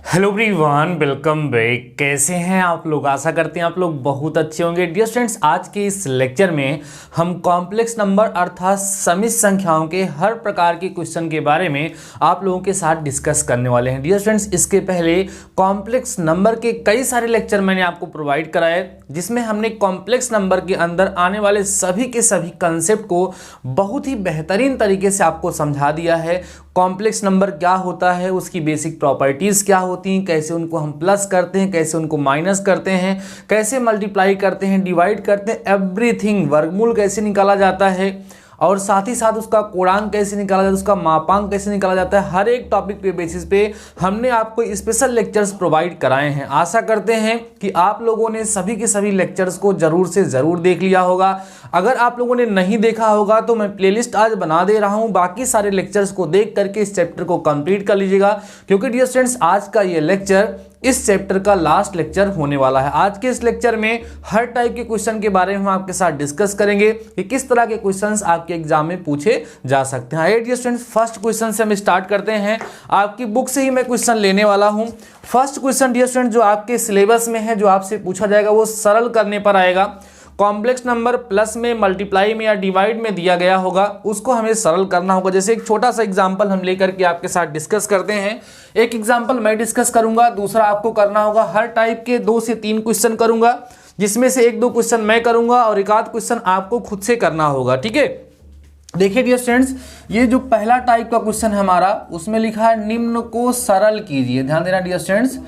Hello everyone, welcome back. कैसे हैं आप लोग? आशा करते हैं आप लोग बहुत अच्छे होंगे। डियर स्टूडेंट्स, आज के इस लेक्चर में हम कॉम्प्लेक्स नंबर अर्थात समित संख्याओं के हर प्रकार के क्वेश्चन के बारे में आप लोगों के साथ डिस्कस करने वाले हैं। डियर स्टूडेंट्स, इसके पहले कॉम्प्लेक्स नंबर के कई सारे लेक्चर मैंने आपको प्रोवाइड कराए, जिसमें हमने कॉम्प्लेक्स नंबर के अंदर आने वाले सभी के सभी कंसेप्ट को बहुत ही बेहतरीन तरीके से आपको समझा दिया है। कॉम्प्लेक्स नंबर क्या होता है, उसकी बेसिक प्रॉपर्टीज क्या होती हैं, कैसे उनको हम प्लस करते हैं, कैसे उनको माइनस करते हैं, कैसे मल्टीप्लाई करते हैं, डिवाइड करते हैं, एवरीथिंग, वर्गमूल कैसे निकाला जाता है और साथ ही साथ उसका कोणांक कैसे निकाला जाता है, उसका मापांक कैसे निकाला जाता है। हर एक टॉपिक पे बेसिस पे हमने आपको स्पेशल लेक्चर्स प्रोवाइड कराए हैं। आशा करते हैं कि आप लोगों ने सभी के सभी लेक्चर्स को जरूर से ज़रूर देख लिया होगा। अगर आप लोगों ने नहीं देखा होगा तो मैं प्लेलिस्ट आज बना दे रहा हूँ, बाकी सारे लेक्चर्स को देख करके इस चैप्टर को कंप्लीट कर लीजिएगा, क्योंकि डियर स्टूडेंट्स आज का ये लेक्चर इस चैप्टर का लास्ट लेक्चर होने वाला है। आज के इस लेक्चर में हर टाइप के क्वेश्चन के बारे में हम आपके साथ डिस्कस करेंगे कि किस तरह के क्वेश्चंस आपके एग्जाम में पूछे जा सकते हैं। डियर स्टूडेंट्स, फर्स्ट क्वेश्चन से हम स्टार्ट करते हैं। आपकी बुक से ही मैं क्वेश्चन लेने वाला हूं। फर्स्ट क्वेश्चन डियर स्टूडेंट जो आपके सिलेबस में है, जो आपसे पूछा जाएगा, वो सरल करने पर आएगा। कॉम्प्लेक्स नंबर प्लस में, मल्टीप्लाई में या डिवाइड में दिया गया होगा, उसको हमें सरल करना होगा। जैसे एक छोटा सा एग्जांपल हम लेकर के आपके साथ डिस्कस करते हैं। एक एग्जांपल मैं डिस्कस करूंगा, दूसरा आपको करना होगा। हर टाइप के 2 से 3 क्वेश्चन करूंगा, जिसमें से 1-2 क्वेश्चन मैं करूंगा और एक आध क्वेश्चन आपको खुद से करना होगा। ठीक है, देखिए डियर स्टूडेंट्स, ये जो पहला टाइप का क्वेश्चन है हमारा, उसमें लिखा है निम्न को सरल कीजिए। ध्यान देना डियर स्टूडेंट्स,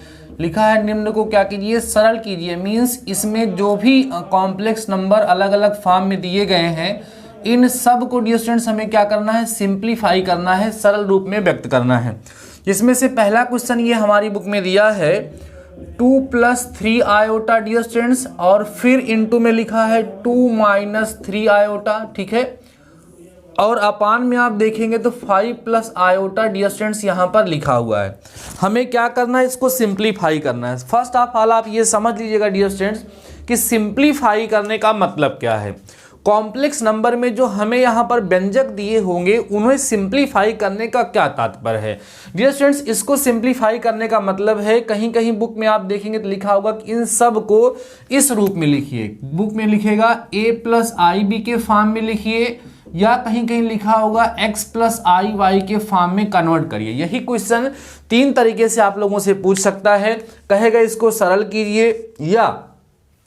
लिखा है निम्न को क्या कीजिए, सरल कीजिए। मीन्स इसमें जो भी कॉम्प्लेक्स नंबर अलग अलग फॉर्म में दिए गए हैं, इन सब को डियर स्टूडेंट्स हमें क्या करना है, सिंप्लीफाई करना है, सरल रूप में व्यक्त करना है। जिसमें से पहला क्वेश्चन ये हमारी बुक में दिया है 2 + 3 आयोटा डियर स्टूडेंट्स, और फिर इनटू में लिखा है 2 - 3 आयोटा। ठीक है, और अपान में आप देखेंगे तो 5 + आयोटा डियर स्टूडेंट्स यहाँ पर लिखा हुआ है। हमें क्या करना है, इसको सिंप्लीफाई करना है। फर्स्ट ऑफ ऑल आप ये समझ लीजिएगा डियर स्टूडेंट्स कि सिंप्लीफाई करने का मतलब क्या है। कॉम्प्लेक्स नंबर में जो हमें यहाँ पर व्यंजक दिए होंगे, उन्हें सिंप्लीफाई करने का क्या तात्पर्य है। डियर स्टूडेंट्स, इसको सिंप्लीफाई करने का मतलब है, कहीं कहीं बुक में आप देखेंगे तो लिखा होगा कि इन सब को इस रूप में लिखिए। बुक में लिखेगा a + ib के फॉर्म में लिखिए, या कहीं कहीं लिखा होगा x + iy के फॉर्म में कन्वर्ट करिए। यही क्वेश्चन 3 तरीके से आप लोगों से पूछ सकता है। कहेगा इसको सरल कीजिए, या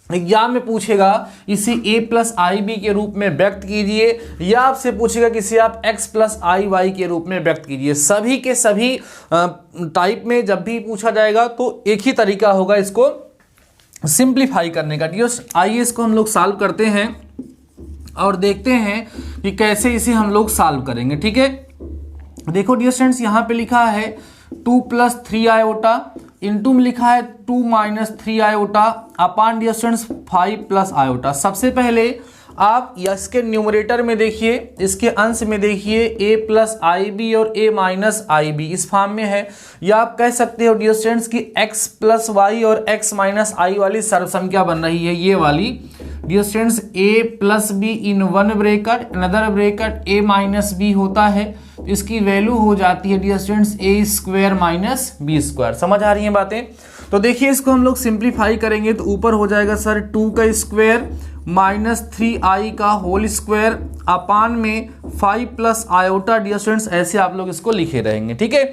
में पूछेगा इसे a + ib के रूप में व्यक्त कीजिए, या आपसे पूछेगा कि इसे आप x + iy के रूप में व्यक्त कीजिए। सभी के सभी टाइप में जब भी पूछा जाएगा तो एक ही तरीका होगा इसको सिंप्लीफाई करने का। आइए इसको हम लोग सॉल्व करते हैं और देखते हैं कि कैसे इसे हम लोग सॉल्व करेंगे। ठीक है, देखो डियर स्टूडेंट्स, यहाँ पे लिखा है 2 + 3 आयोटा, इनटू में लिखा है 2 - 3 आयोटा, अपान डियर स्टूडेंट्स 5 + आयोटा। सबसे पहले आप इसके न्यूमरेटर में देखिए, इसके अंश में देखिए a + ib और a - ib इस फॉर्म में है। या आप कह सकते हो डियर स्टूडेंट्स कि x + y और x - i वाली सर्वसंख्या बन रही है, ये वाली dear students a + b in 1 bracket, another bracket a - b होता है। इसकी वैल्यू हो जाती है डियर स्टूडेंट्स a² - b²। समझ आ रही हैं बातें? तो देखिए इसको हम लोग सिंप्लीफाई करेंगे तो ऊपर हो जाएगा सर 2 का स्क्वायर -3i का होल स्क्वायर, अपान में 5 + आयोटा। डियर स्टूडेंट्स ऐसे आप लोग इसको लिखे रहेंगे। ठीक है,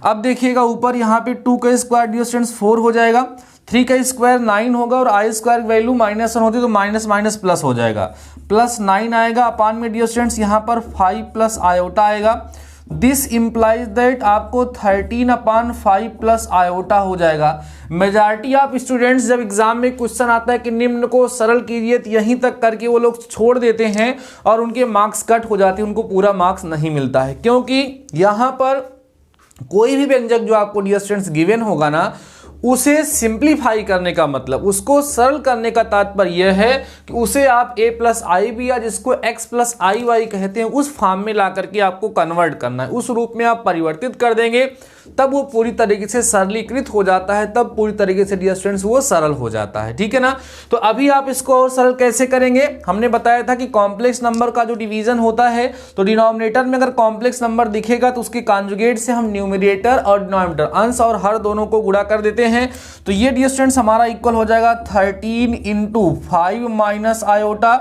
अब देखिएगा ऊपर यहाँ पे 2 का स्क्वायर डियर स्टूडेंट्स 4 हो जाएगा, 3 का स्क्वायर 9 होगा, और i² की वैल्यू -1 होती है तो माइनस माइनस प्लस हो जाएगा, +9 आएगा। अपान में डियर स्टूडेंट्स यहाँ पर 5 + आयोटा आएगा। दिस इम्प्लाइज दैट आपको 13/5 + आयोटा हो जाएगा। मेजॉरिटी ऑफ स्टूडेंट्स जब एग्जाम में क्वेश्चन आता है कि निम्न को सरल कीजिए, तो यहीं तक करके वो लोग छोड़ देते हैं और उनके मार्क्स कट हो जाते हैं, उनको पूरा मार्क्स नहीं मिलता है। क्योंकि यहाँ पर कोई भी व्यंजक जो आपको डियर स्टूडेंट्स गिवन होगा ना, उसे सिंप्लीफाई करने का मतलब, उसको सरल करने का तात्पर्य यह है कि उसे आप a + ib या जिसको x + iy कहते हैं, उस फॉर्म में ला करके आपको कन्वर्ट करना है। उस रूप में आप परिवर्तित कर देंगे तब वो पूरी तरीके से सरलीकृत हो जाता है, तब पूरी तरीके से डियर स्टूडेंट्स वो सरल हो जाता है। ठीक है ना। तो अभी आप इसको और सरल कैसे करेंगे, हमने बताया था कि कॉम्प्लेक्स नंबर का जो डिवीजन होता है तो डिनोमिनेटर में अगर कॉम्प्लेक्स नंबर दिखेगा तो उसके कॉन्जुगेट से हम न्यूमरेटर और डिनोमिनेटर, अंश और हर दोनों को गुणा कर देते हैं। तो ये डियर स्टूडेंट्स हमारा इक्वल हो जाएगा 13 इंटू 5 माइनस आयोटा,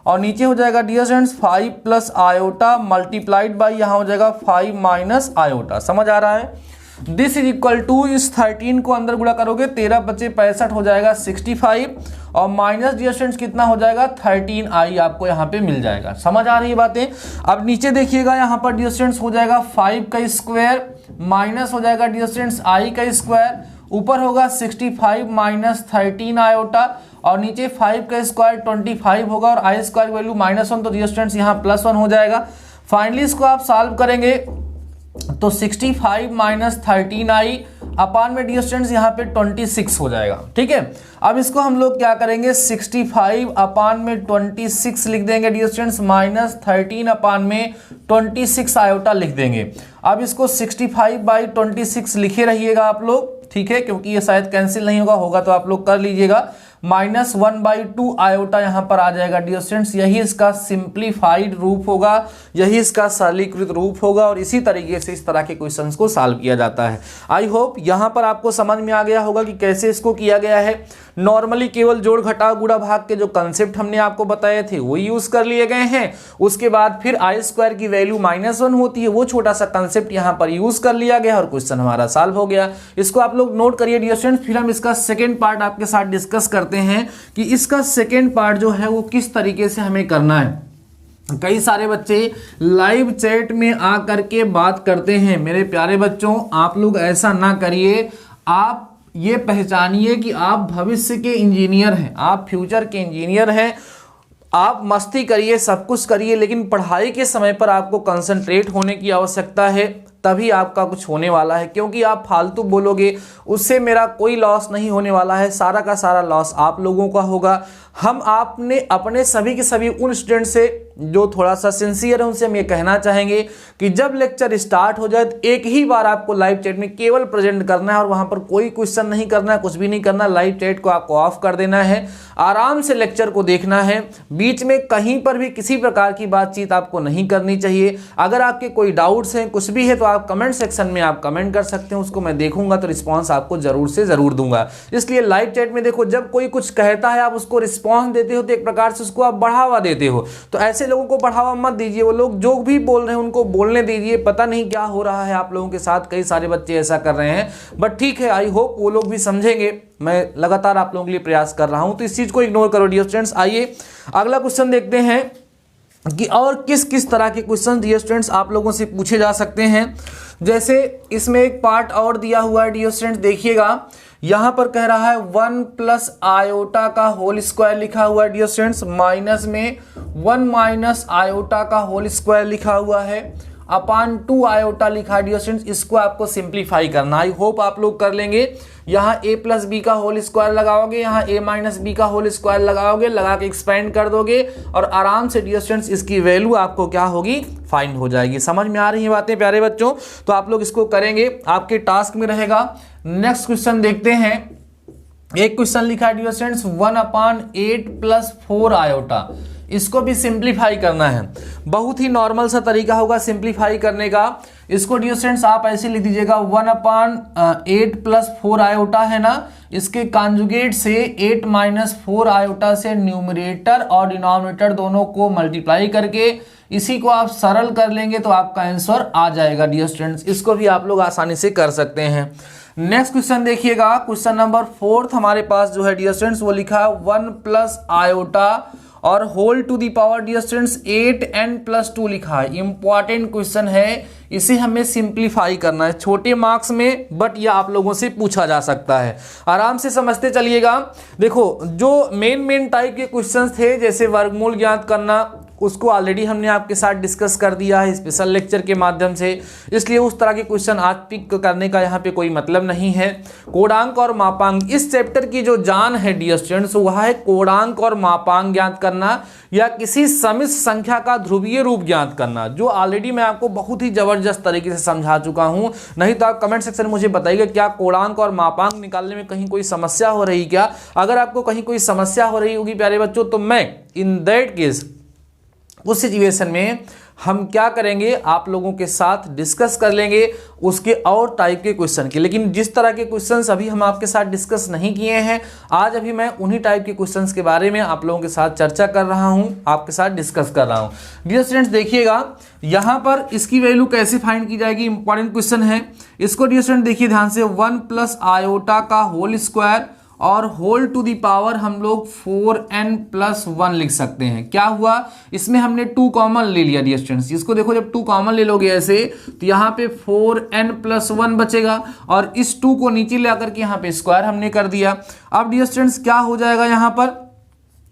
और नीचे हो जाएगा dear students 5 plus iota multiplied by यहाँ हो जाएगा 5 माइनस आयोटा। समझ आ रहा है। दिस इज इक्वल टू, इस 13 को अंदर गुणा करोगे 13 बचे 65 हो जाएगा 65, और माइनस डियर स्टूडेंट्स कितना हो जाएगा 13i आपको यहाँ पे मिल जाएगा। समझ आ रही है बातें। अब नीचे देखिएगा यहाँ पर डियर स्टूडेंट्स हो जाएगा 5 का स्क्वायर माइनस हो जाएगा डियर स्टूडेंट्स i का स्क्वायर, ऊपर होगा 65 माइनस 13 आयोटा, और नीचे 5 का स्क्वायर 25 होगा और i स्क्वायर की वैल्यू -1, तो डियर स्टूडेंट्स यहाँ +1 हो जाएगा। फाइनली इसको आप सॉल्व करेंगे तो 65 माइनस 13i अपान में डियर स्टूडेंट्स यहाँ पे 26 हो जाएगा। ठीक है। अब इसको हम लोग क्या करेंगे 65 अपान में 26 लिख देंगे डियर स्टूडेंट्स, माइनस 13 अपान में 26 आयोटा लिख देंगे। अब इसको 65 बाई 26 लिखे रहिएगा आप लोग। ठीक है, क्योंकि ये शायद कैंसिल नहीं होगा तो आप लोग कर लीजिएगा। -1/2 आयोटा यहाँ पर आ जाएगा डियर स्टूडेंट्स। यही इसका सिंप्लीफाइड रूप होगा, यही इसका सरलीकृत रूप होगा, और इसी तरीके से इस तरह के क्वेश्चंस को सॉल्व किया जाता है। आई होप यहाँ पर आपको समझ में आ गया होगा कि कैसे इसको किया गया है। नॉर्मली केवल जोड़ घटाव गुणा भाग के जो कंसेप्ट हमने आपको बताए थे वो यूज कर लिए गए हैं। उसके बाद फिर आई स्क्वायर की वैल्यू -1 होती है, वो छोटा सा कंसेप्ट यहाँ पर यूज कर लिया गया और क्वेश्चन हमारा सॉल्व हो गया। इसको आप लोग नोट करिए डियर स्टूडेंट्स। फिर हम इसका सेकेंड पार्ट आपके साथ डिस्कस करते हैं कि इसका सेकेंड पार्ट जो है वो किस तरीके से हमें करना है। कई सारे बच्चे लाइव चैट में आकर के बात करते हैं। मेरे प्यारे बच्चों, आप लोग ऐसा ना करिए। आप ये पहचानिए कि आप भविष्य के इंजीनियर हैं, आप फ्यूचर के इंजीनियर हैं। आप मस्ती करिए, सब कुछ करिए, लेकिन पढ़ाई के समय पर आपको कंसंट्रेट होने की आवश्यकता है, तभी आपका कुछ होने वाला है। क्योंकि आप फालतू बोलोगे उससे मेरा कोई लॉस नहीं होने वाला है, सारा का सारा लॉस आप लोगों का होगा। हम आपने अपने सभी के सभी उन स्टूडेंट से जो थोड़ा सा सिंसियर है उनसे हम ये कहना चाहेंगे कि जब लेक्चर स्टार्ट हो जाए तो एक ही बार आपको लाइव चैट में केवल प्रेजेंट करना है, और वहां पर कोई क्वेश्चन नहीं करना है, कुछ भी नहीं करना। लाइव चैट को आपको ऑफ कर देना है, आराम से लेक्चर को देखना है। बीच में कहीं पर भी किसी प्रकार की बातचीत आपको नहीं करनी चाहिए। अगर आपके कोई डाउट्स हैं, कुछ भी है, तो आप कमेंट सेक्शन में आप कमेंट कर सकते हैं, उसको मैं देखूंगा तो रिस्पॉन्स आपको जरूर से जरूर दूंगा। इसलिए लाइव चैट में देखो, जब कोई कुछ कहता है आप उसको रिस्पॉन्स देते हो तो एक प्रकार से उसको आप बढ़ावा देते हो। तो ऐसे लोगों को बढ़ावा मत दीजिए, वो लोग जो भी बोल रहे हैं उनको बोलने दीजिए। पता नहीं क्या हो रहा है आप लोगों के साथ, कई सारे बच्चे ऐसा कर रहे हैं, बट ठीक है, आई होप वो लोग भी समझेंगे। मैं लगातार आप लोगों के लिए प्रयास कर रहा हूं, तो इस चीज को इग्नोर करो डियर स्टूडेंट्स। आइए अगला क्वेश्चन देखते हैं कि और किस किस तरह के क्वेश्चन डियर स्टूडेंट्स आप लोगों से पूछे जा सकते हैं। जैसे इसमें एक पार्ट और दिया हुआ है डियर स्टूडेंट्स, देखिएगा यहां पर कह रहा है 1 प्लस आयोटा का होल स्क्वायर लिखा हुआ है डियर स्टूडेंट्स, माइनस में 1 माइनस आयोटा का होल स्क्वायर लिखा हुआ है, अपान 2 आयोटा लिखा है डियर स्टूडेंट्स। इसको आपको सिंप्लीफाई करना, आई होप आप लोग कर लेंगे। यहाँ a प्लस बी का होल स्क्वायर लगाओगे, यहाँ a माइनस बी का होल स्क्वायर लगाओगे, लगा के एक्सपेंड कर दोगे, और आराम से डियर स्टूडेंट्स इसकी वैल्यू आपको क्या होगी, फाइंड हो जाएगी। समझ में आ रही है बातें प्यारे बच्चों? तो आप लोग इसको करेंगे, आपके टास्क में रहेगा। नेक्स्ट क्वेश्चन देखते हैं। एक क्वेश्चन लिखा है डियर स्टूडेंट्स 1/8 प्लस 4 आयोटा। इसको भी सिंप्लीफाई करना है। बहुत ही नॉर्मल सा तरीका होगा सिंप्लीफाई करने का। इसको डियर स्टूडेंट्स आप ऐसे लिख दीजिएगा 1/8 प्लस 4 आयोटा है ना, इसके कॉन्जुगेट से 8 माइनस 4 आयोटा से न्यूमरेटर और डिनोमिनेटर दोनों को मल्टीप्लाई करके इसी को आप सरल कर लेंगे तो आपका आंसर आ जाएगा डियर स्टूडेंट्स। इसको भी आप लोग आसानी से कर सकते हैं। नेक्स्ट क्वेश्चन देखिएगा, क्वेश्चन नंबर 4 हमारे पास जो है डियर स्टूडेंट्स वो लिखा है 1 प्लस आयोटा और whole to the power dear students 8n+2 लिखा है। इंपॉर्टेंट क्वेश्चन है, इसे हमें सिंप्लीफाई करना है, छोटे मार्क्स में, बट यह आप लोगों से पूछा जा सकता है। आराम से समझते चलिएगा। देखो, जो मेन टाइप के क्वेश्चंस थे, जैसे वर्गमूल ज्ञात करना, उसको ऑलरेडी हमने आपके साथ डिस्कस कर दिया है स्पेशल लेक्चर के माध्यम से, इसलिए उस तरह के क्वेश्चन आज पिक करने का यहाँ पे कोई मतलब नहीं है। कोणांक और मापांक, इस चैप्टर की जो जान है डियर स्टूडेंट्स वह है कोणांक और मापांक ज्ञात करना या किसी समिश्र संख्या का ध्रुवीय रूप ज्ञात करना, जो ऑलरेडी मैं आपको बहुत ही जबरदस्त तरीके से समझा चुका हूं। नहीं तो आप कमेंट सेक्शन में मुझे बताइएगा क्या कोणांक और मापांक निकालने में कहीं कोई समस्या हो रही क्या। अगर आपको कहीं कोई समस्या हो रही होगी प्यारे बच्चों, तो मैं इन दैट केस उस सिचुएशन में हम क्या करेंगे, आप लोगों के साथ डिस्कस कर लेंगे उसके और टाइप के क्वेश्चन के। लेकिन जिस तरह के क्वेश्चंस अभी हम आपके साथ डिस्कस नहीं किए हैं, आज अभी मैं उन्हीं टाइप के क्वेश्चंस के बारे में आप लोगों के साथ चर्चा कर रहा हूं, आपके साथ डिस्कस कर रहा हूं। डियर स्टूडेंट्स देखिएगा यहां पर इसकी वैल्यू कैसे फाइंड की जाएगी, इंपॉर्टेंट क्वेश्चन है। इसको डियर स्टूडेंट देखिए ध्यान से, 1 प्लस आयोटा का होल स्क्वायर और होल टू दी पावर हम लोग 4n+1 लिख सकते हैं। क्या हुआ, इसमें हमने 2 कॉमन ले लिया डियर स्टूडेंट्स। इसको देखो जब 2 कॉमन ले लोगे ऐसे तो यहाँ पे 4n+1 बचेगा और इस 2 को नीचे ले आकर के यहाँ पे स्क्वायर हमने कर दिया। अब डियर स्टूडेंट्स क्या हो जाएगा, यहाँ पर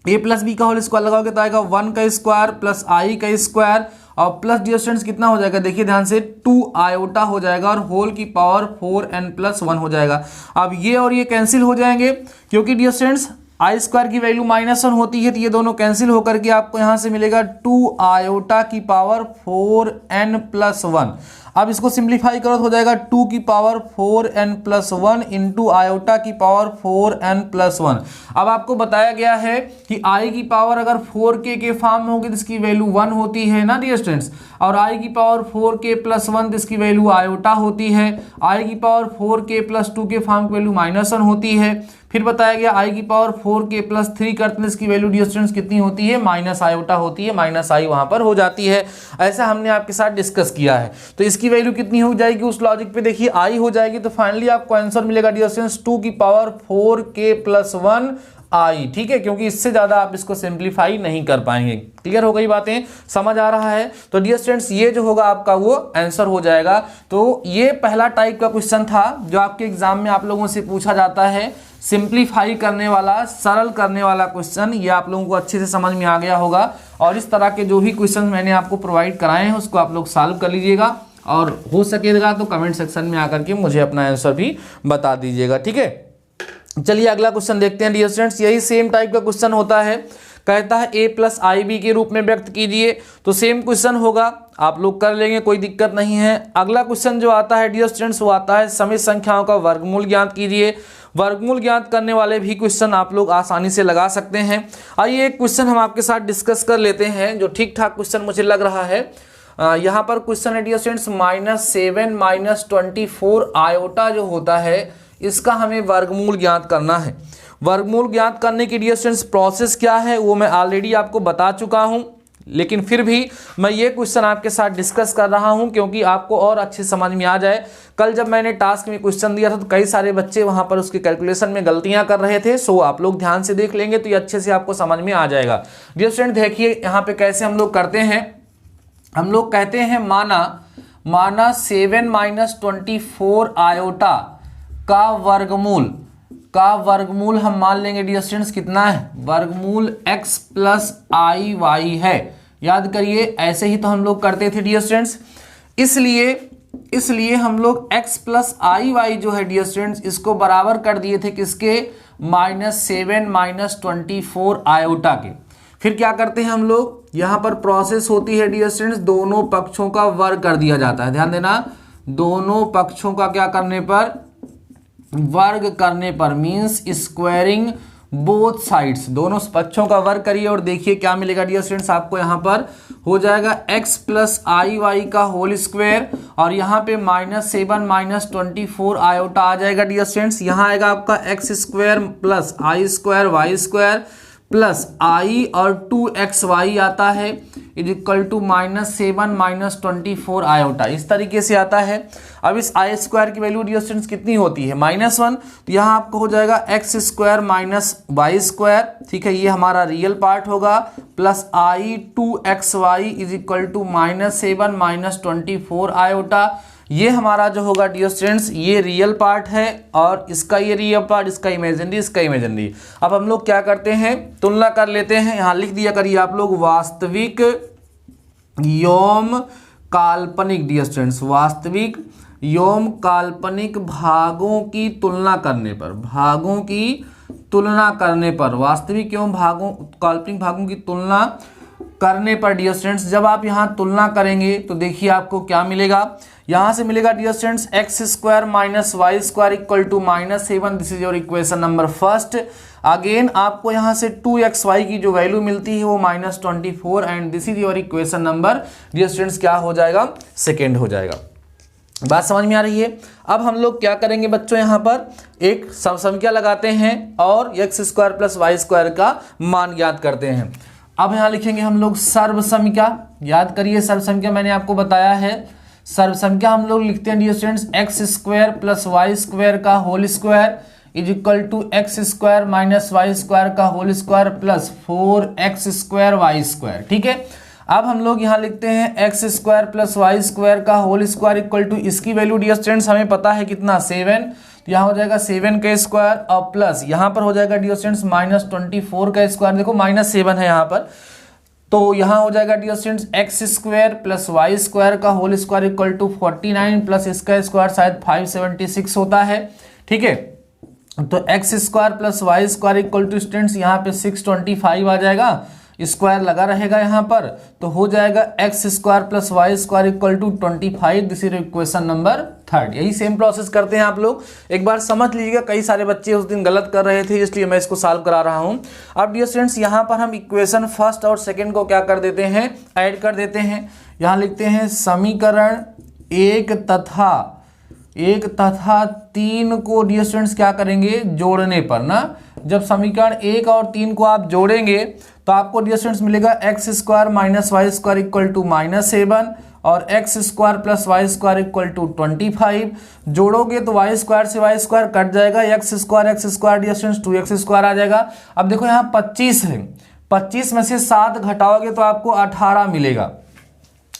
a प्लस बी का होल स्क्वायर लगाओगे तो आएगा 1 का स्क्वायर प्लस i का स्क्वायर और प्लस डियर स्टूडेंट्स कितना हो जाएगा, देखिए ध्यान से 2 आयोटा हो जाएगा और होल की पावर 4n+1 हो जाएगा। अब ये और ये कैंसिल हो जाएंगे क्योंकि डियर स्टूडेंट्स आई स्क्वायर की वैल्यू -1 होती है, तो ये दोनों कैंसिल होकर के आपको यहां से मिलेगा 2 आयोटा की पावर 4n+1। अब इसको सिंप्लीफाई करो तो हो जाएगा 2 की पावर 4n+1 इंटू आयोटा की पावर 4n+1। अब आपको बताया गया है कि i की पावर अगर 4k के फॉर्म में होगी तो इसकी वैल्यू 1 होती है ना डियर स्टूडेंट्स, और i की पावर 4k+1 तो इसकी वैल्यू आयोटा होती है। i की पावर 4k+2 के फॉर्म की वैल्यू -1 होती है। फिर बताया गया i की पावर 4k+3 करते हैं इसकी वैल्यू डियर स्टूडेंट्स कितनी होती है, माइनस आयोटा होती है, -i वहां पर हो जाती है। ऐसा हमने आपके साथ डिस्कस किया है। तो इसकी वैल्यू कितनी हो जाएगी उस लॉजिक पे, देखिए i हो जाएगी, तो फाइनली आपको आंसर मिलेगा डियर स्टूडेंट्स 2 की पावर 4k+1 i। ठीक है, क्योंकि इससे ज्यादा आप इसको सिंप्लीफाई नहीं कर पाएंगे। क्लियर हो गई बातें, समझ आ रहा है। तो डियर स्टूडेंट्स ये जो होगा आपका वो आंसर हो जाएगा। तो ये पहला टाइप का क्वेश्चन था जो आपके एग्जाम में आप लोगों से पूछा जाता है, सिंप्लीफाई करने वाला, सरल करने वाला क्वेश्चन। ये आप लोगों को अच्छे से समझ में आ गया होगा और इस तरह के जो भी क्वेश्चन मैंने आपको प्रोवाइड कराए हैं उसको आप लोग सॉल्व कर लीजिएगा और हो सकेगा तो कमेंट सेक्शन में आकर के मुझे अपना आंसर भी बता दीजिएगा। ठीक है, चलिए अगला क्वेश्चन देखते हैं डियर स्टूडेंट्स। यही सेम टाइप का क्वेश्चन होता है, कहता है a प्लस आई बी के रूप में व्यक्त कीजिए। तो सेम क्वेश्चन होगा, आप लोग कर लेंगे, कोई दिक्कत नहीं है। अगला क्वेश्चन जो आता है डियर स्टूडेंट्स वो आता है समिश्र संख्याओं का वर्गमूल ज्ञात कीजिए। वर्गमूल ज्ञात करने वाले भी क्वेश्चन आप लोग आसानी से लगा सकते हैं। आइए एक क्वेश्चन हम आपके साथ डिस्कस कर लेते हैं जो ठीक ठाक क्वेश्चन मुझे लग रहा है। यहाँ पर क्वेश्चन है डियर स्टूडेंट्स -7 -24 आयोटा जो होता है इसका हमें वर्गमूल ज्ञात करना है। वर्गमूल ज्ञात करने की डियर स्टूडेंट्स प्रोसेस क्या है वो मैं ऑलरेडी आपको बता चुका हूं, लेकिन फिर भी मैं ये क्वेश्चन आपके साथ डिस्कस कर रहा हूं क्योंकि आपको और अच्छे समझ में आ जाए। कल जब मैंने टास्क में क्वेश्चन दिया था तो कई सारे बच्चे वहां पर उसके कैलकुलेशन में गलतियां कर रहे थे, सो आप लोग ध्यान से देख लेंगे तो ये अच्छे से आपको समझ में आ जाएगा। डियर स्टूडेंट देखिए यहाँ पे कैसे हम लोग करते हैं, हम लोग कहते हैं माना 7 -24 आयोटा का वर्गमूल हम मान लेंगे डियर स्टूडेंट्स कितना है, वर्गमूल x प्लस आई वाई है। याद करिए ऐसे ही तो हम लोग करते थे डियर स्टूडेंट्स, इसलिए हम लोग x प्लस आई वाई जो है डियर स्टूडेंट्स इसको बराबर कर दिए थे किसके, -7 -24 आयोटा के। फिर क्या करते हैं हम लोग, यहां पर प्रोसेस होती है डियर स्टूडेंट्स, दोनों पक्षों का वर्ग कर दिया जाता है। ध्यान देना, दोनों पक्षों का क्या करने पर, वर्ग करने पर, मींस स्क्वायरिंग बोथ साइड्स, दोनों पक्षों का वर्ग करिए और देखिए क्या मिलेगा डियर स्टूडेंट्स आपको। यहाँ पर हो जाएगा x प्लस आई वाई का होल स्क्वायर और यहाँ पे -7 -24 आयोटा आ जाएगा डियर स्टूडेंट्स। यहाँ आएगा आपका x स्क्वायर प्लस आई स्क्वायर वाई स्क्वायर प्लस आई और 2xy आता है इज इक्वल टू -7 -24 आयोटा, इस तरीके से आता है। अब इस आई स्क्वायर की वैल्यू डियर स्टूडेंट्स कितनी होती है, -1, तो यहाँ आपको हो जाएगा x square minus Y square. ठीक है, ये हमारा रियल पार्ट होगा, plus I 2xy is equal to -7 -24 iota. ये हमारा जो होगा डियर स्टूडेंट्स ये रियल पार्ट है और इसका ये रियल पार्ट, इसका इमेजिनरी, इसका इमेजिनरी। अब हम लोग क्या करते हैं, तुलना कर लेते हैं। यहाँ लिख दिया करिए आप लोग वास्तविक एवं काल्पनिक डियर स्टूडेंट्स, वास्तविक एवं काल्पनिक भागों की तुलना करने पर, भागों की तुलना करने पर, वास्तविक एवं काल्पनिक भागों की तुलना करने पर डियर स्टूडेंट्स जब आप यहाँ तुलना करेंगे तो देखिए आपको क्या मिलेगा। यहाँ से मिलेगा dear students x square minus Y square equal to -7। This is your equation number first. Again आपको यहाँ से 2xy की जो वैल्यू मिलती है वो -24 and this is your equation number dear students क्या हो जाएगा, सेकेंड हो जाएगा। बात समझ में आ रही है। अब हम लोग क्या करेंगे बच्चों, यहाँ पर एक संख्या लगाते हैं और x square plus Y square का मान ज्ञात करते हैं। अब यहाँ लिखेंगे हम लोग सर्वसंख्या, याद करिए सर्वसंख्या मैंने आपको बताया है। सर्वसंख्या हम लोग लिखते हैं dear students x square plus Y square का whole square is equal to x square minus Y square का whole square plus 4x square y square. ठीक है, अब हम लोग यहाँ लिखते हैं x square plus Y square का होल स्क्वायर इक्वल टू, इसकी वैल्यू डियर स्टूडेंट्स हमें पता है कितना 7, तो यहाँ हो जाएगा 7 का स्क्वायर और प्लस यहाँ पर हो जाएगा डियर स्टूडेंट्स -24 का स्क्वायर। देखो -7 है यहाँ पर, तो यहाँ हो जाएगा dear students x square plus Y square का whole square equal to 49 plus इसका स्क्वायर शायद 576 होता है। ठीक है, तो x square plus Y square equal to students यहाँ पे 625 आ जाएगा, स्क्वायर लगा रहेगा यहाँ पर, तो हो जाएगा x square plus Y square equal to 25। This is equation number third. यही सेम प्रोसेस करते हैं आप लोग, एक बार समझ लीजिएगा। कई सारे बच्चे उस दिन गलत कर रहे थे इसलिए मैं इसको सॉल्व करा रहा हूँ। अब डियर स्टूडेंट्स यहाँ पर हम इक्वेशन फर्स्ट और सेकेंड को क्या कर देते हैं, ऐड कर देते हैं। यहाँ लिखते हैं समीकरण एक तथा 3 को डियर स्टूडेंट्स क्या करेंगे, जोड़ने पर ना, जब समीकरण 1 और 3 को आप जोड़ेंगे तो आपको डियर स्टूडेंट्स मिलेगा x square minus Y square equal to -7 और x square plus Y square equal to 25। जोड़ोगे तो वाई स्क्वायर से वाई स्क्वायर कट जाएगा, x square dear students 2x square आ जाएगा। अब देखो यहाँ 25 है, 25 में से 7 घटाओगे तो आपको 18 मिलेगा।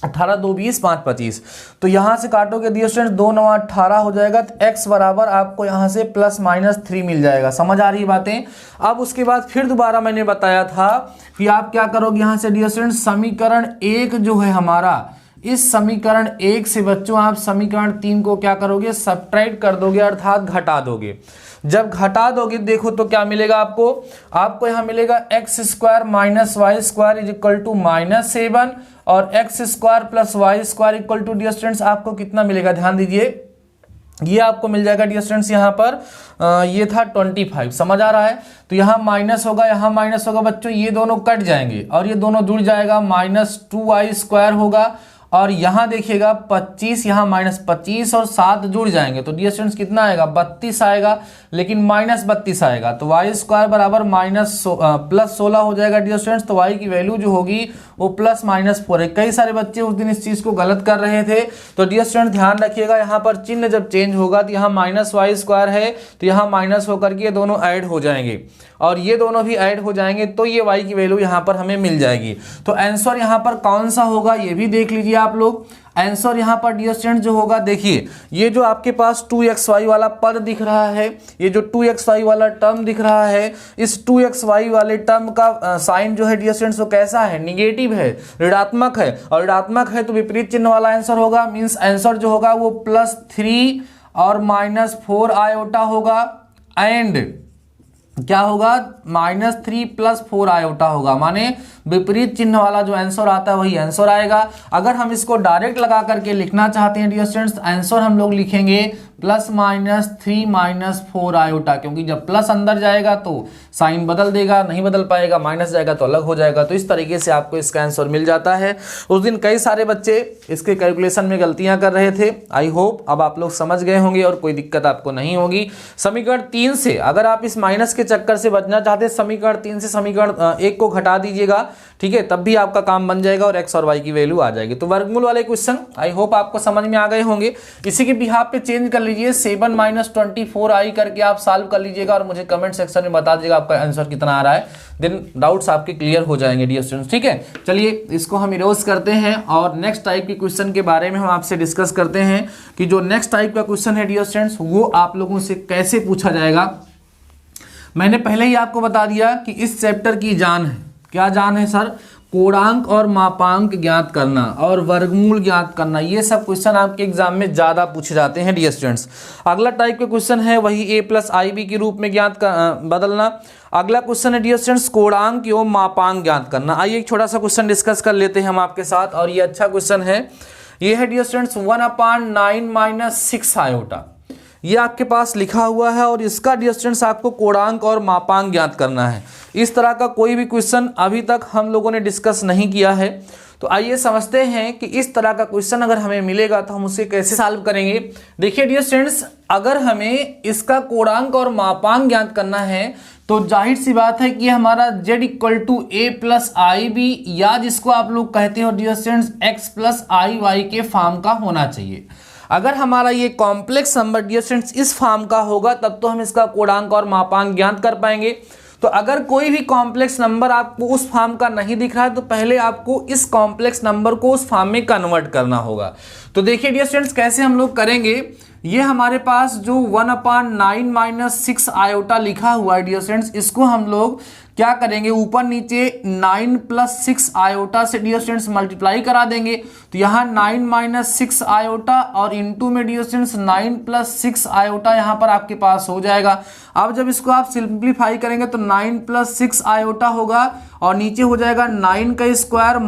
18 2 20 5 25, तो यहाँ से काटोगे डियर स्टूडेंट्स 2 9 18 हो जाएगा, तो x बराबर आपको यहाँ से +-3 मिल जाएगा। समझ आ रही है बातें। अब उसके बाद फिर दोबारा मैंने बताया था कि आप क्या करोगे, यहाँ से डियर स्टूडेंट्स समीकरण 1 जो है हमारा, इस समीकरण 1 से बच्चों आप समीकरण 3 को क्या करोगे, सब्ट्रैक्ट कर दोगे अर्थात घटा दोगे। जब घटा दोगे देखो तो क्या मिलेगा आपको यहाँ मिलेगा x square minus Y square is equal to -7 और x square plus Y square equal to dear students आपको कितना मिलेगा, ध्यान दीजिए, ये आपको मिल जाएगा डियर स्टूडेंट्स यहाँ पर ये था 25। समझ आ रहा है, तो यहाँ माइनस होगा, यहाँ माइनस होगा बच्चों, ये दोनों कट जाएंगे और ये दोनों जुड़ जाएगा, -2y स्क्वायर होगा और यहाँ देखिएगा 25, यहाँ -25 और 7 जुड़ जाएंगे तो डियर स्टूडेंट्स कितना आएगा, 32 आएगा, लेकिन -32 आएगा तो वाई स्क्वायर बराबर +16 हो जाएगा डियर स्टूडेंट्स। तो वाई की वैल्यू जो होगी वो +-4 है। कई सारे बच्चे उस दिन इस चीज़ को गलत कर रहे थे, तो डियर स्टूडेंट्स ध्यान रखिएगा, यहाँ पर चिन्ह जब चेंज होगा तो यहाँ -y स्क्वायर है तो यहाँ माइनस होकर के ये दोनों ऐड हो जाएंगे और ये दोनों भी ऐड हो जाएंगे तो ये y की वैल्यू यहाँ पर हमें मिल जाएगी। तो आंसर यहाँ पर कौन सा होगा ये भी देख लीजिए आप लोग। आंसर यहाँ पर डियर स्टूडेंट जो होगा, देखिए ये जो आपके पास 2xy वाला पद दिख रहा है, ये जो 2xy वाला टर्म दिख रहा है, इस 2xy वाले टर्म का साइन जो है डियर स्टूडेंट्स वो कैसा है, निगेटिव है, ऋणात्मक है, और ऋणात्मक है तो विपरीत चिन्ह वाला आंसर होगा। मीन्स आंसर जो होगा वो +3 और -4 आयोटा होगा एंड क्या होगा, -3 + 4 आयोटा होगा, माने विपरीत चिन्ह वाला जो आंसर आता है वही आंसर आएगा। अगर हम इसको डायरेक्ट लगा करके लिखना चाहते हैं डियर स्टूडेंट्स, आंसर हम लोग लिखेंगे +-3 - 4 आयोटा, क्योंकि जब प्लस अंदर जाएगा तो साइन बदल देगा, नहीं बदल पाएगा, माइनस जाएगा तो अलग हो जाएगा। तो इस तरीके से आपको इसका आंसर मिल जाता है। उस दिन कई सारे बच्चे इसके कैलकुलेशन में गलतियां कर रहे थे। आई होप अब आप लोग समझ गए होंगे और कोई दिक्कत आपको नहीं होगी। समीकरण 3 से अगर आप इस माइनस के चक्कर से बचना चाहते हैं, समीकरण 3 से समीकरण 1 को घटा दीजिएगा, ठीक है, तब भी आपका काम बन जाएगा और x और y की वैल्यू आ जाएगी। तो वर्गमूल वाले क्वेश्चन आई होप आपको समझ में आ गए होंगे। इसी के बिहाफ पे चेंज कर लीजिए, लीजिए 7 - 24i करके आप सॉल्व कर लीजिएगा और मुझे कमेंट सेक्शन में बता दीजिएगा आपका आंसर कितना आ रहा है। देन डाउट्स आपके क्लियर हो जाएंगे डियर स्टूडेंट्स, ठीक है। चलिए इसको हम इरोज करते हैं और नेक्स्ट टाइप के क्वेश्चन के बारे में हम आपसे डिस्कस करते हैं कि जो नेक्स्ट टाइप का क्वेश्चन है डियर स्टूडेंट्स वो आप लोगों से कैसे पूछा जाएगा। मैंने पहले ही आपको बता दिया कि इस चैप्टर की जान है, क्या जान है सर, कोणांक और मापांक ज्ञात करना और वर्गमूल ज्ञात करना। ये सब क्वेश्चन आपके एग्जाम में ज्यादा पूछे जाते हैं डियर स्टूडेंट्स। अगला टाइप का क्वेश्चन है वही a + ib के रूप में बदलना। अगला क्वेश्चन है डियर स्टूडेंट्स कोणांक एवं मापांक ज्ञात करना। आइए एक छोटा सा क्वेश्चन डिस्कस कर लेते हैं हम आपके साथ और ये अच्छा क्वेश्चन है। ये है डियर स्टूडेंट्स 1/9 - 6 आयोटा, ये आपके पास लिखा हुआ है और इसका डियर स्टूडेंट्स आपको कोणांक और मापांक ज्ञात करना है। इस तरह का कोई भी क्वेश्चन अभी तक हम लोगों ने डिस्कस नहीं किया है, तो आइए समझते हैं कि इस तरह का क्वेश्चन अगर हमें मिलेगा तो हम उसे कैसे सॉल्व करेंगे। देखिए डियर स्टूडेंट्स, अगर हमें इसका कोणांक और मापांक ज्ञात करना है तो जाहिर सी बात है कि हमारा z = a + ib या जिसको आप लोग कहते हो डियर स्टूडेंट्स x + iy के फॉर्म का होना चाहिए। अगर हमारा ये कॉम्प्लेक्स नंबर डियर स्टूडेंट्स इस फॉर्म का होगा तब तो हम इसका कोणांक और मापांक ज्ञात कर पाएंगे। तो अगर कोई भी कॉम्प्लेक्स नंबर आपको उस फॉर्म का नहीं दिख रहा है तो पहले आपको इस कॉम्प्लेक्स नंबर को उस फॉर्म में कन्वर्ट करना होगा। तो देखिए डियर स्टूडेंट्स कैसे हम लोग करेंगे। ये हमारे पास जो 1/9 - 6 आयोटा लिखा हुआ है डियर स्टूडेंट्स, इसको हम लोग क्या करेंगे, ऊपर नीचे 9 + 6 आयोटा से डियर स्टूडेंट्स मल्टीप्लाई करा देंगे। तो यहाँ 9 - 6 आयोटा और इनटू में डियर स्टूडेंट्स 9 + 6 आयोटा यहाँ पर आपके पास हो जाएगा। अब जब इसको आप सिंप्लीफाई करेंगे तो 9 + 6 आयोटा होगा और नीचे हो जाएगा 9 का स्क्वायर -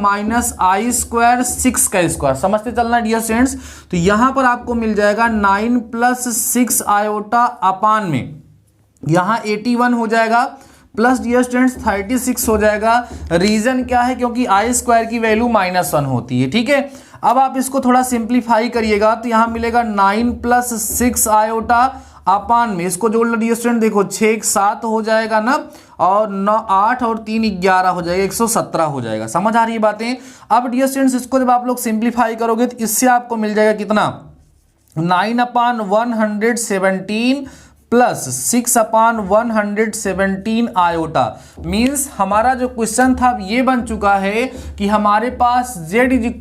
i² 6 का स्क्वायर। समझते चलना डियर स्टूडेंट्स। तो यहाँ पर आपको मिल जाएगा 9 + 6 आयोटा अपान में यहाँ 81 हो जाएगा प्लस डियर स्टूडेंट्स 36 हो जाएगा। रीजन क्या है, क्योंकि i² की वैल्यू -1 होती है, ठीक है। अब आप इसको थोड़ा सिंप्लीफाई करिएगा तो यहाँ मिलेगा 9 + 6 आयोटा अपान में, इसको जोड़ लो डियर स्टूडेंट, देखो 6 7 हो जाएगा ना, और 9 8 और 3 11 हो जाएगा, 117 हो जाएगा। समझ आ रही है बातें। अब डियर स्टूडेंट्स इसको जब आप लोग सिंप्लीफाई करोगे तो इससे आपको मिल जाएगा कितना, 9/117 प्लस 6/117 आयोटा। मीन्स हमारा जो क्वेश्चन था ये बन चुका है कि हमारे पास z =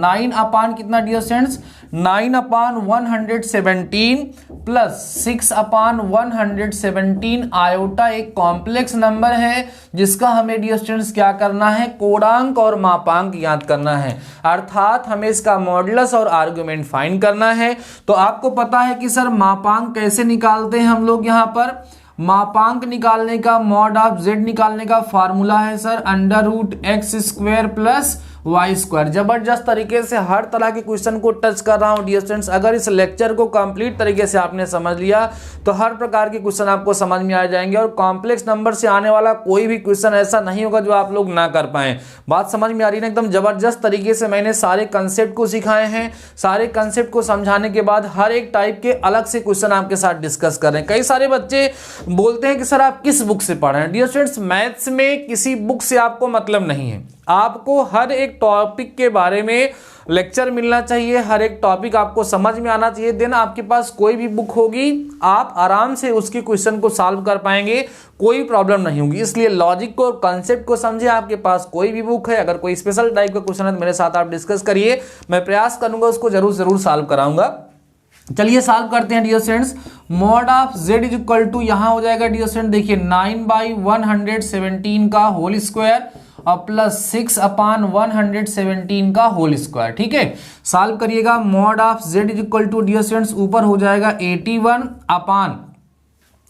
9 अपान कितना डियर स्टूडेंट्स, 9/117 प्लस 6/117 आयोटा एक कॉम्प्लेक्स नंबर है जिसका हमें डियर स्टूडेंट्स क्या करना है, कोणांक और मापांक ज्ञात करना है। अर्थात हमें इसका मॉडुलस और आर्गुमेंट फाइंड करना है। तो आपको पता है कि सर मापांक कैसे निकालते हैं हम लोग। यहाँ पर मापांक निकालने का, मॉड ऑफ z निकालने का फार्मूला है सर √x² + y²। जबरदस्त तरीके से हर तरह के क्वेश्चन को टच कर रहा हूं डियर स्टूडेंट्स। अगर इस लेक्चर को कंप्लीट तरीके से आपने समझ लिया तो हर प्रकार के क्वेश्चन आपको समझ में आ जाएंगे और कॉम्प्लेक्स नंबर से आने वाला कोई भी क्वेश्चन ऐसा नहीं होगा जो आप लोग ना कर पाएं। बात समझ में आ रही है ना। एकदम जबरदस्त तरीके से मैंने सारे कंसेप्ट को सिखाए हैं। सारे कंसेप्ट को समझाने के बाद हर एक टाइप के अलग से क्वेश्चन आपके साथ डिस्कस कर रहे हैं। कई सारे बच्चे बोलते हैं कि सर आप किस बुक से पढ़ रहे हैं। डियर स्टूडेंट्स, मैथ्स में किसी बुक से आपको मतलब नहीं है। आपको हर एक टॉपिक के बारे में लेक्चर मिलना चाहिए, हर एक टॉपिक आपको समझ में आना चाहिए। देन आपके पास कोई भी बुक होगी, आप आराम से उसके क्वेश्चन को सॉल्व कर पाएंगे, कोई प्रॉब्लम नहीं होगी। इसलिए लॉजिक को, कंसेप्ट को समझे। आपके पास कोई भी बुक है, अगर कोई स्पेशल टाइप का क्वेश्चन है तो मेरे साथ आप डिस्कस करिए, मैं प्रयास करूंगा उसको जरूर सॉल्व कराऊंगा। चलिए सॉल्व करते हैं dear students. Mod of z = यहां हो जाएगा डियर स्टूडेंट, देखिए 9/117 का होल स्क्वायर और प्लस 6/117 का होल स्क्वायर। ठीक है, सॉल्व करिएगा। Mod of z = dear students ऊपर हो जाएगा 81 अपान,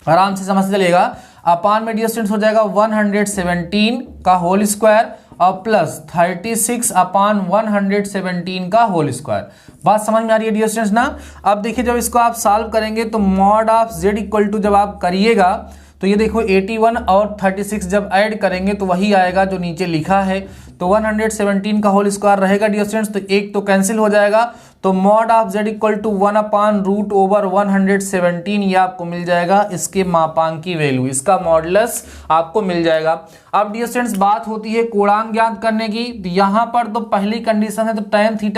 आराम से समझ चलिएगा, अपान में डियर स्टूडेंट्स हो जाएगा 117 का होल स्क्वायर और प्लस 36/117 का होल स्क्वायर। बात समझ में आ रही है डियर स्टूडेंट्स ना। अब देखिए जब इसको आप सॉल्व करेंगे तो मॉड ऑफ z = जब आप करिएगा तो ये देखो 81 और 36 जब ऐड करेंगे तो वही आएगा जो नीचे लिखा है। तो 117 का होल स्क्वायर रहेगा डियर स्टूडेंट्स, तो एक तो कैंसिल हो जाएगा। तो मॉड ऑफ z = 1/√117 ये आपको मिल जाएगा इसके मापांक की वैल्यू, इसका मॉडुलस आपको मिल जाएगा। अब डियर स्टूडेंट्स बात होती है कोणांक ज्ञात करने की। तो यहाँ पर तो पहली कंडीशन है तो tan θ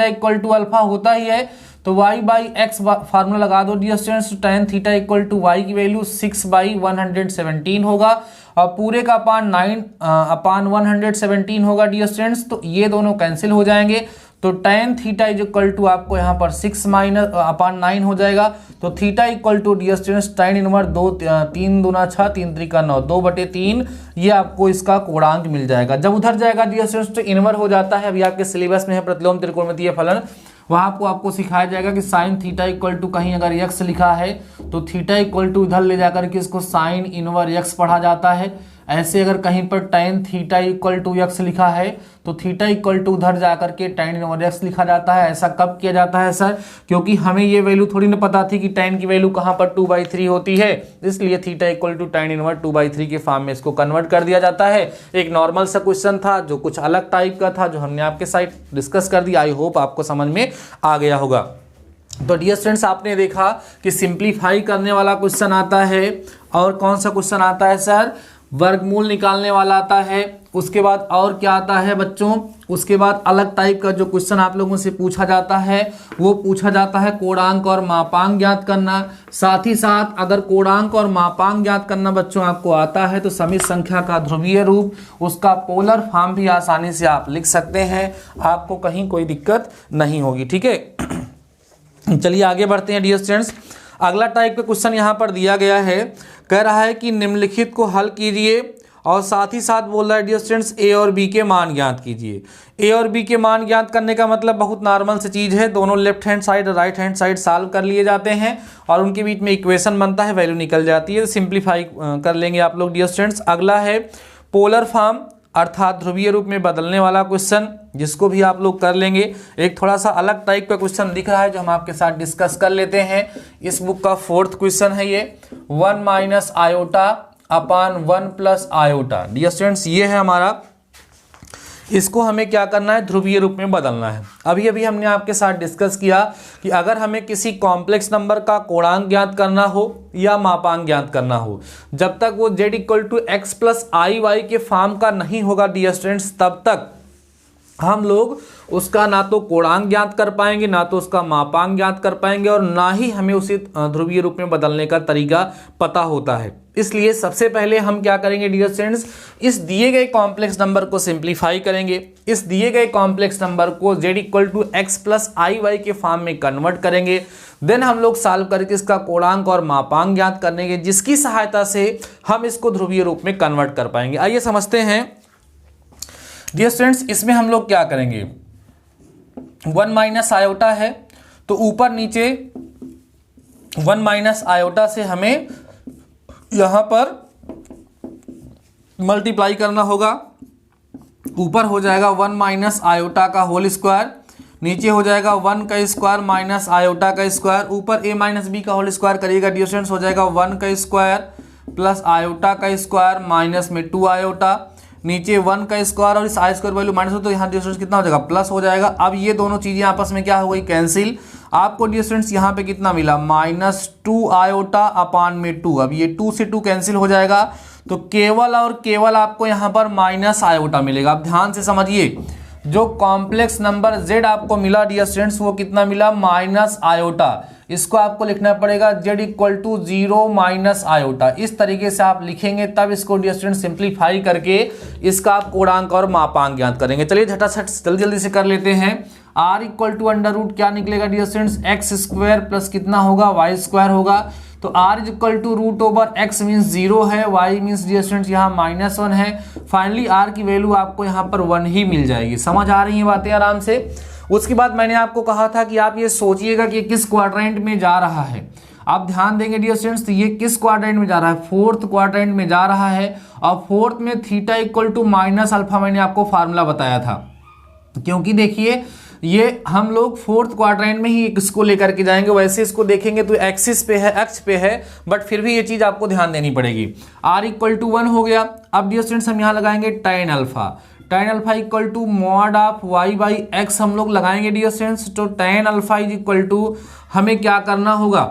= अल्फा होता ही है। तो y बाई एक्स फार्मूला लगा दो dear students, tan theta equal to y की वैल्यू 6/117 होगा और पूरे का अपान 9/117 होगा डियर स्टूडेंट्स। तो ये दोनों कैंसिल हो जाएंगे, तो tan theta is equal to आपको यहाँ पर 6/9 हो जाएगा। तो theta equal to dear students tan inverse 3 दूना 6 3 त्रिका 9 2/3, ये आपको इसका कोणांक मिल जाएगा। जब उधर जाएगा डियर स्टूडेंट्स तो इनवर्स हो जाता है। अभी आपके सिलेबस में है प्रतिलोम त्रिकोणमितीय फलन, वहां आपको सिखाया जाएगा कि साइन थीटा इक्वल टू कहीं अगर x लिखा है तो थीटा इक्वल टू इधर ले जाकर के इसको साइन इनवर्स x पढ़ा जाता है। ऐसे अगर कहीं पर tan theta equal to x लिखा है तो थीटा इक्वल टू उधर जाकर के tan इनवर्स x लिखा जाता है। ऐसा कब किया जाता है सर? क्योंकि हमें ये वैल्यू थोड़ी ना पता थी कि tan की वैल्यू कहाँ पर 2/3 होती है, इसलिए theta equal to tan inverse 2/3 के फॉर्म में इसको कन्वर्ट कर दिया जाता है। एक नॉर्मल सा क्वेश्चन था जो कुछ अलग टाइप का था, जो हमने आपके साथ डिस्कस कर दिया। आई होप आपको समझ में आ गया होगा। तो डियर स्टूडेंट्स, आपने देखा कि सिंप्लीफाई करने वाला क्वेश्चन आता है, और कौन सा क्वेश्चन आता है सर? वर्गमूल निकालने वाला आता है। उसके बाद और क्या आता है बच्चों? उसके बाद अलग टाइप का जो क्वेश्चन आप लोगों से पूछा जाता है वो पूछा जाता है कोणांक और मापांक ज्ञात करना। साथ ही साथ अगर कोणांक और मापांक ज्ञात करना बच्चों आपको आता है तो समित संख्या का ध्रुवीय रूप, उसका पोलर फॉर्म भी आसानी से आप लिख सकते हैं, आपको कहीं कोई दिक्कत नहीं होगी। ठीक है, चलिए आगे बढ़ते हैं डियर स्टूडेंट्स। अगला टाइप का क्वेश्चन यहाँ पर दिया गया है, कह रहा है कि निम्नलिखित को हल कीजिए और साथ ही साथ बोल रहा है डियर स्टूडेंट्स ए और बी के मान ज्ञात कीजिए। ए और बी के मान ज्ञात करने का मतलब बहुत नॉर्मल सी चीज़ है, दोनों लेफ्ट हैंड साइड और राइट हैंड साइड सॉल्व कर लिए जाते हैं और उनके बीच में इक्वेशन बनता है, वैल्यू निकल जाती है, तो सिंप्लीफाई कर लेंगे आप लोग डियर स्टूडेंट्स। अगला है पोलर फॉर्म अर्थात ध्रुवीय रूप में बदलने वाला क्वेश्चन, जिसको भी आप लोग कर लेंगे। एक थोड़ा सा अलग टाइप का क्वेश्चन दिख रहा है जो हम आपके साथ डिस्कस कर लेते हैं। इस बुक का 4th क्वेश्चन है ये, 1 माइनस आयोटा अपान 1 प्लस आयोटा। डियर स्टूडेंट्स, ये है हमारा, इसको हमें क्या करना है? ध्रुवीय रूप में बदलना है। अभी अभी हमने आपके साथ डिस्कस किया कि अगर हमें किसी कॉम्प्लेक्स नंबर का कोणांक ज्ञात करना हो या मापांक ज्ञात करना हो, जब तक वो z equal to x plus i y के फॉर्म का नहीं होगा डियर स्टूडेंट्स, तब तक हम लोग उसका ना तो कोणांक ज्ञात कर पाएंगे, ना तो उसका मापांक ज्ञात कर पाएंगे, और ना ही हमें उसे ध्रुवीय रूप में बदलने का तरीका पता होता है। इसलिए सबसे पहले हम क्या करेंगे डियर स्टूडेंट्स, इस दिए गए कॉम्प्लेक्स नंबर को सिंप्लीफाई करेंगे। इस दिए गए कॉम्प्लेक्स नंबर को z equal to x plus i y के फॉर्म में कन्वर्ट करेंगे। देन हम लोग सॉल्व करके इसका कोणांक और मापांक ज्ञात करेंगे, जिसकी सहायता से हम इसको ध्रुवीय रूप में कन्वर्ट कर पाएंगे। आइए समझते हैं डियर स्टूडेंट्स, इसमें हम लोग क्या करेंगे? 1 माइनस आयोटा है तो ऊपर नीचे 1 माइनस आयोटा से हमें यहां पर मल्टीप्लाई करना होगा। ऊपर हो जाएगा 1 माइनस आयोटा का होल स्क्वायर, नीचे हो जाएगा 1 का स्क्वायर माइनस आयोटा का स्क्वायर, ऊपर a माइनस बी का होल स्क्वायर करिएगा डियर स्टूडेंट्स, हो जाएगा 1 का स्क्वायर प्लस आयोटा का स्क्वायर माइनस में 2 आयोटा, नीचे 1 का स्क्वायर और इस आई स्क्वायर वैल्यू माइनस हो तो यहाँ डियर स्टूडेंट्स कितना हो जाएगा? प्लस हो जाएगा। अब ये दोनों चीजें आपस में क्या हो गई? कैंसिल। आपको डियर स्टूडेंट्स यहाँ पे कितना मिला? -2 आयोटा अपान में 2। अब ये 2 से 2 कैंसिल हो जाएगा, तो केवल और केवल आपको यहाँ पर माइनस आयोटा मिलेगा। अब ध्यान से समझिए, जो कॉम्प्लेक्स नंबर z आपको मिला डियर स्टूडेंट्स, वो कितना मिला? Minus iota. इसको आपको लिखना पड़ेगा z equal to 0 minus iota. इस तरीके से आप लिखेंगे, तब इसको डियर स्टूडेंट सिंप्लीफाई करके इसका आप कोणांक और मापांक ज्ञात करेंगे। चलिए झटाझट जल्दी से कर लेते हैं। r equal to under root क्या निकलेगा dear students? X square plus कितना होगा? वाई स्क्वायर होगा। तो r is equal to root over x means 0 है, y मीन्स डियर स्टूडेंट्स यहाँ -1 है। फाइनली r की वैल्यू आपको यहाँ पर 1 ही मिल जाएगी। समझ आ रही है बातें आराम से? उसके बाद मैंने आपको कहा था कि आप ये सोचिएगा कि किस क्वाड्रेंट में जा रहा है। आप ध्यान देंगे डियर स्टूडेंट्स, तो ये किस क्वाड्रेंट में जा रहा है? 4th क्वाड्रेंट में जा रहा है, और 4th में theta equal to minus alpha मैंने आपको फार्मूला बताया था। क्योंकि देखिए ये हम लोग 4th क्वाड्रेंट में ही इसको लेकर के जाएंगे। वैसे इसको देखेंगे तो एक्सिस पे है, एक्स पे है, बट फिर भी ये चीज आपको ध्यान देनी पड़ेगी। r इक्वल टू 1 हो गया। अब डियर स्टूडेंट्स हम यहाँ लगाएंगे tan alpha. tan alpha equal to mod of y by x हम लोग लगाएंगे डियर स्टूडेंट्स। तो tan alpha is equal to हमें क्या करना होगा?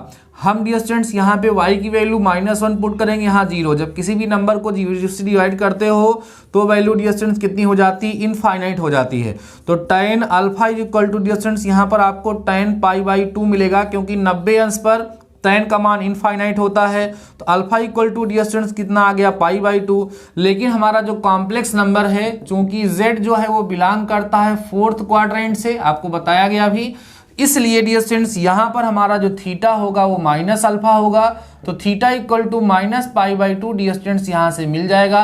हम डियर स्टूडेंट्स यहाँ पे y की वैल्यू -1 पुट करेंगे, यहाँ 0। जब किसी भी नंबर को 0 से डिवाइड करते हो तो वैल्यू डियर स्टूडेंट्स कितनी हो जाती है, इनफाइनाइट हो जाती है। तो tan alpha is equal to dear students यहाँ पर आपको tan π/2 मिलेगा, क्योंकि 90 अंश पर tan का मान इनफाइनाइट होता है। तो alpha equal to dear students कितना आ गया, π/2। लेकिन हमारा जो कॉम्प्लेक्स नंबर है, चूंकि z जो है वो बिलोंग करता है 4th क्वाड्रेंट से, आपको बताया गया भी, इसलिए डियर स्टूडेंट्स यहाँ पर हमारा जो थीटा होगा वो माइनस अल्फा होगा। तो theta equal to -π/2 dear students यहाँ से मिल जाएगा।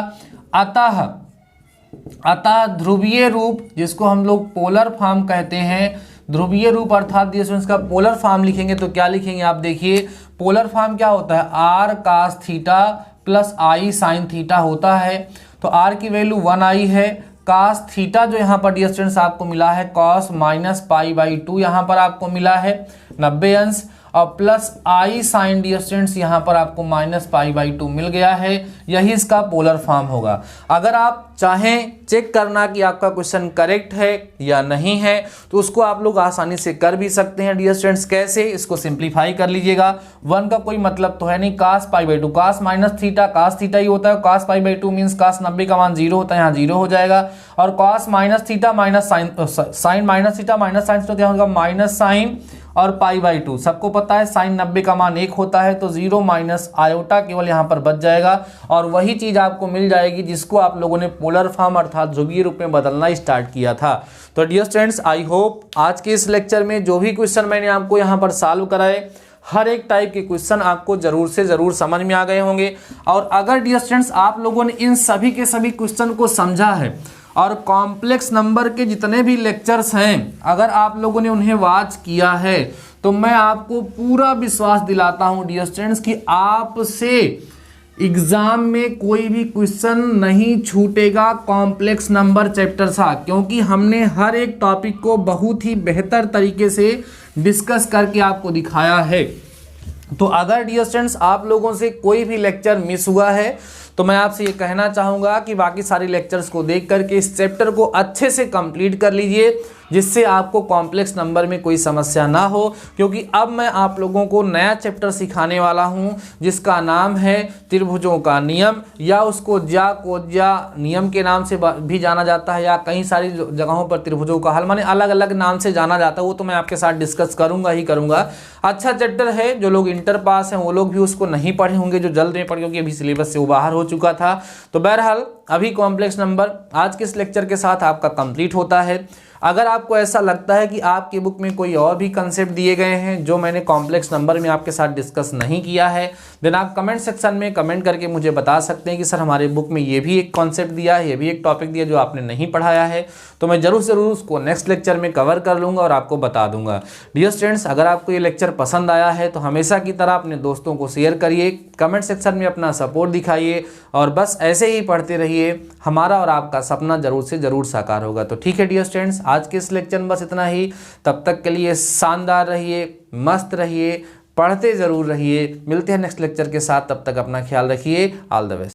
अतः ध्रुवीय रूप, जिसको हम लोग पोलर फॉर्म कहते हैं, ध्रुवीय रूप अर्थात डियर स्टूडेंट्स का पोलर फॉर्म लिखेंगे तो क्या लिखेंगे आप देखिए, पोलर फॉर्म क्या होता है, r cos theta plus i sin theta होता है। तो r की वैल्यू 1i है, cos थीटा जो यहाँ पर डियर स्टूडेंट्स आपको मिला है cos -π/2 यहाँ पर आपको मिला है 90 अंश, और plus i sine dear students यहाँ पर आपको -π/2 मिल गया है। यही इसका पोलर फॉर्म होगा। अगर आप चाहें चेक करना कि आपका क्वेश्चन करेक्ट है या नहीं है तो उसको आप लोग आसानी से कर भी सकते हैं डियर स्टूडेंट्स। कैसे, इसको सिंप्लीफाई कर लीजिएगा। 1 का कोई मतलब तो है नहीं, cos π/2, cos minus theta cos theta ही होता है, cos π/2 मीन्स cos 90 का मान 0 होता है, यहाँ 0 हो जाएगा। और cos minus theta minus sine minus theta minus sine तो क्या होगा, माइनस साइन और π/2, सबको पता है साइन 90 का मान 1 होता है, तो 0 माइनस आयोटा केवल यहाँ पर बच जाएगा और वही चीज आपको मिल जाएगी जिसको आप लोगों ने पोलर फॉर्म अर्थात ध्रुवीय रूप में बदलना स्टार्ट किया था। तो डियर स्टूडेंट्स, आई होप आज के इस लेक्चर में जो भी क्वेश्चन मैंने आपको यहाँ पर सॉल्व कराए, हर एक टाइप के क्वेश्चन आपको जरूर से जरूर समझ में आ गए होंगे। और अगर डियर स्टूडेंट्स आप लोगों ने इन सभी के सभी क्वेश्चन को समझा है और कॉम्प्लेक्स नंबर के जितने भी लेक्चर्स हैं अगर आप लोगों ने उन्हें वॉच किया है तो मैं आपको पूरा विश्वास दिलाता हूं डियर स्टूडेंट्स कि आपसे एग्जाम में कोई भी क्वेश्चन नहीं छूटेगा कॉम्प्लेक्स नंबर चैप्टर सा, क्योंकि हमने हर एक टॉपिक को बहुत ही बेहतर तरीके से डिस्कस करके आपको दिखाया है। तो अगर डियर स्टूडेंट्स आप लोगों से कोई भी लेक्चर मिस हुआ है तो मैं आपसे ये कहना चाहूँगा कि बाकी सारे लेक्चर्स को देख करके इस चैप्टर को अच्छे से कंप्लीट कर लीजिए, जिससे आपको कॉम्प्लेक्स नंबर में कोई समस्या ना हो। क्योंकि अब मैं आप लोगों को नया चैप्टर सिखाने वाला हूं जिसका नाम है त्रिभुजों का नियम, या उसको ज्या नियम के नाम से भी जाना जाता है, या कई सारी जगहों पर त्रिभुजों का हल, माने अलग अलग नाम से जाना जाता है। वो तो मैं आपके साथ डिस्कस करूंगा ही करूंगा। अच्छा चैप्टर है, जो लोग इंटर पास हैं वो लोग भी उसको नहीं पढ़े होंगे, जो जल्द में पढ़े, क्योंकि अभी सिलेबस से वो बाहर हो चुका था। तो बहरहाल अभी कॉम्प्लेक्स नंबर आज के इस लेक्चर के साथ आपका कंप्लीट होता है। अगर आपको ऐसा लगता है कि आपकी बुक में कोई और भी कंसेप्ट दिए गए हैं जो मैंने कॉम्प्लेक्स नंबर में आपके साथ डिस्कस नहीं किया है, देन आप कमेंट सेक्शन में कमेंट करके मुझे बता सकते हैं कि सर हमारे बुक में ये भी एक कॉन्सेप्ट दिया है, ये भी एक टॉपिक दिया जो आपने नहीं पढ़ाया है। तो मैं जरूर जरूर उसको नेक्स्ट लेक्चर में कवर कर लूँगा और आपको बता दूंगा। डियर स्टूडेंट्स, अगर आपको ये लेक्चर पसंद आया है तो हमेशा की तरह अपने दोस्तों को शेयर करिए, कमेंट सेक्शन में अपना सपोर्ट दिखाइए और बस ऐसे ही पढ़ते रहिए। हमारा और आपका सपना जरूर से जरूर साकार होगा। तो ठीक है डियर स्टूडेंट्स, आज के इस लेक्चर में बस इतना ही। तब तक के लिए शानदार रहिए, मस्त रहिए, पढ़ते जरूर रहिए। मिलते हैं नेक्स्ट लेक्चर के साथ, तब तक अपना ख्याल रखिए। All the best.